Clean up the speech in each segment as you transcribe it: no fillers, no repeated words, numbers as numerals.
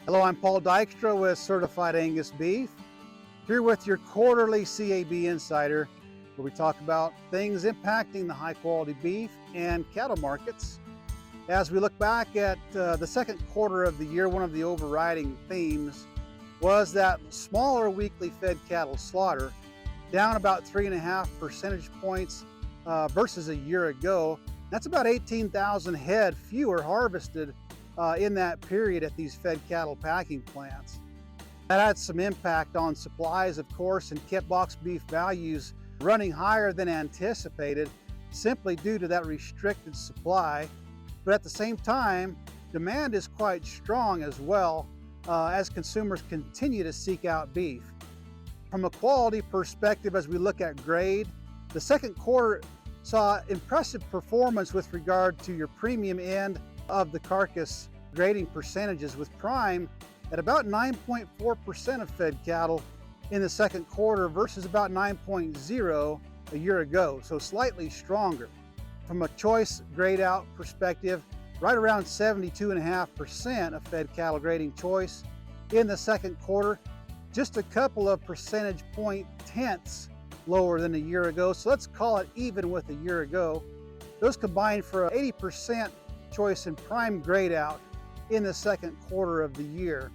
Hello, I'm Paul Dykstra with Certified Angus Beef, here with your quarterly CAB Insider, where we talk about things impacting the high quality beef and cattle markets. As we look back at the second quarter of the year, one of the overriding themes was that smaller weekly fed cattle slaughter, down about 3.5 percentage points versus a year ago. That's about 18,000 head fewer harvested in that period at these fed cattle packing plants. That had some impact on supplies, of course, and kept box beef values running higher than anticipated simply due to that restricted supply. But at the same time, demand is quite strong as well as consumers continue to seek out beef. From a quality perspective, as we look at grade, the second quarter saw impressive performance with regard to your premium end of the carcass grading percentages, with prime at about 9.4% of fed cattle in the second quarter versus about 9.0 a year ago, so slightly stronger. From a choice grade out perspective, right around 72.5% of fed cattle grading choice in the second quarter, just a couple of percentage point tenths lower than a year ago, so let's call it even with a year ago. Those combined for 80% choice in prime grade out in the second quarter of the year.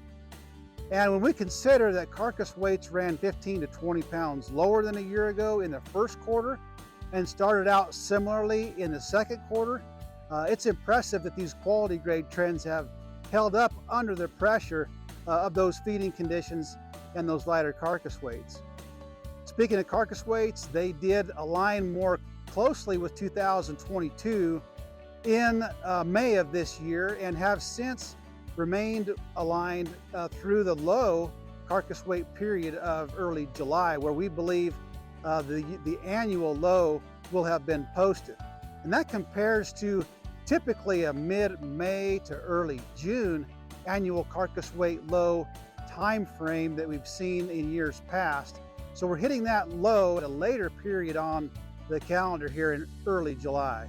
And when we consider that carcass weights ran 15 to 20 pounds lower than a year ago in the first quarter and started out similarly in the second quarter, it's impressive that these quality grade trends have held up under the pressure of those feeding conditions and those lighter carcass weights. Speaking of carcass weights, they did align more closely with 2022 in May of this year and have since remained aligned through the low carcass weight period of early July, where we believe the annual low will have been posted. And that compares to typically a mid-May to early June annual carcass weight low time frame that we've seen in years past. So we're hitting that low at a later period on the calendar here in early July.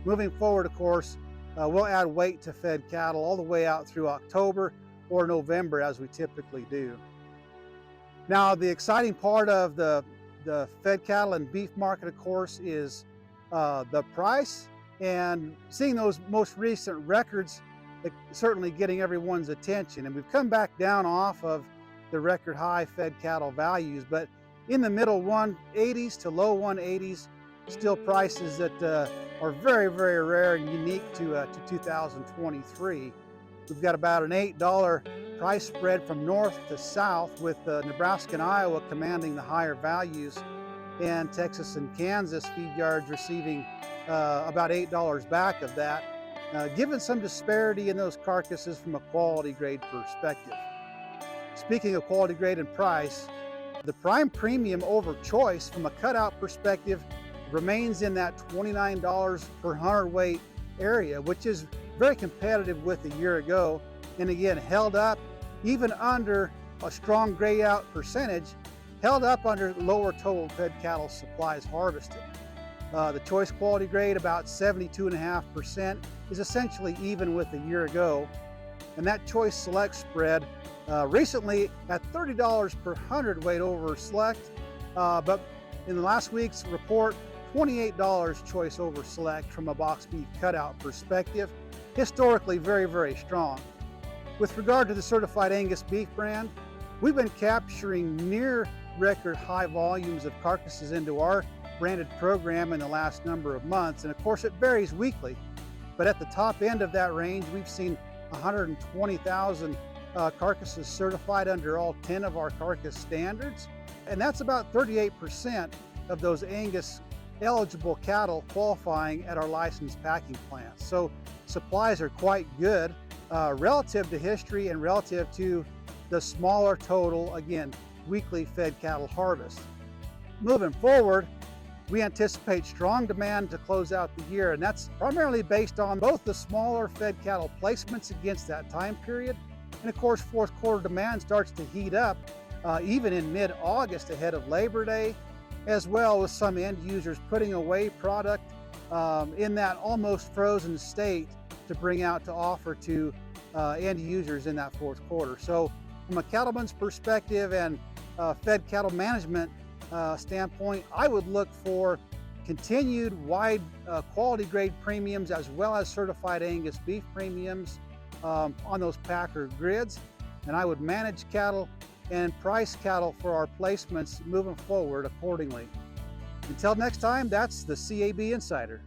Moving forward, of course, we'll add weight to fed cattle all the way out through October or November, as we typically do. Now, the exciting part of the fed cattle and beef market, of course, is the price, and seeing those most recent records certainly getting everyone's attention. And we've come back down off of the record high fed cattle values, but in the middle 180s to low 180s, still prices that are very, very rare and unique to 2023. We've got about an $8 price spread from north to south, with Nebraska and Iowa commanding the higher values, and Texas and Kansas feed yards receiving about $8 back of that, given some disparity in those carcasses from a quality grade perspective. Speaking of quality grade and price, the prime premium over choice from a cutout perspective remains in that $29 per hundredweight area, which is very competitive with a year ago, and again held up even under a strong grade out percentage, held up under lower total fed cattle supplies harvested. The choice quality grade, about 72.5%, is essentially even with a year ago, and that choice select spread recently at $30 per hundredweight over select, but in the last week's report, $28 choice over select from a box beef cutout perspective. Historically very, very strong. With regard to the Certified Angus beef brand, we've been capturing near record high volumes of carcasses into our branded program in the last number of months, and of course it varies weekly, but at the top end of that range we've seen 120,000 carcasses certified under all 10 of our carcass standards, and that's about 38% of those Angus eligible cattle qualifying at our licensed packing plants. So supplies are quite good relative to history and relative to the smaller total, again, weekly fed cattle harvest. Moving forward, we anticipate strong demand to close out the year, and that's primarily based on both the smaller fed cattle placements against that time period, and of course fourth quarter demand starts to heat up even in mid-August ahead of Labor Day, as well as some end users putting away product in that almost frozen state to bring out to offer to end users in that fourth quarter. So from a cattleman's perspective and fed cattle management standpoint, I would look for continued wide quality grade premiums as well as certified Angus beef premiums on those packer grids. And I would manage cattle and price cattle for our placements moving forward accordingly. Until next time, that's the CAB Insider.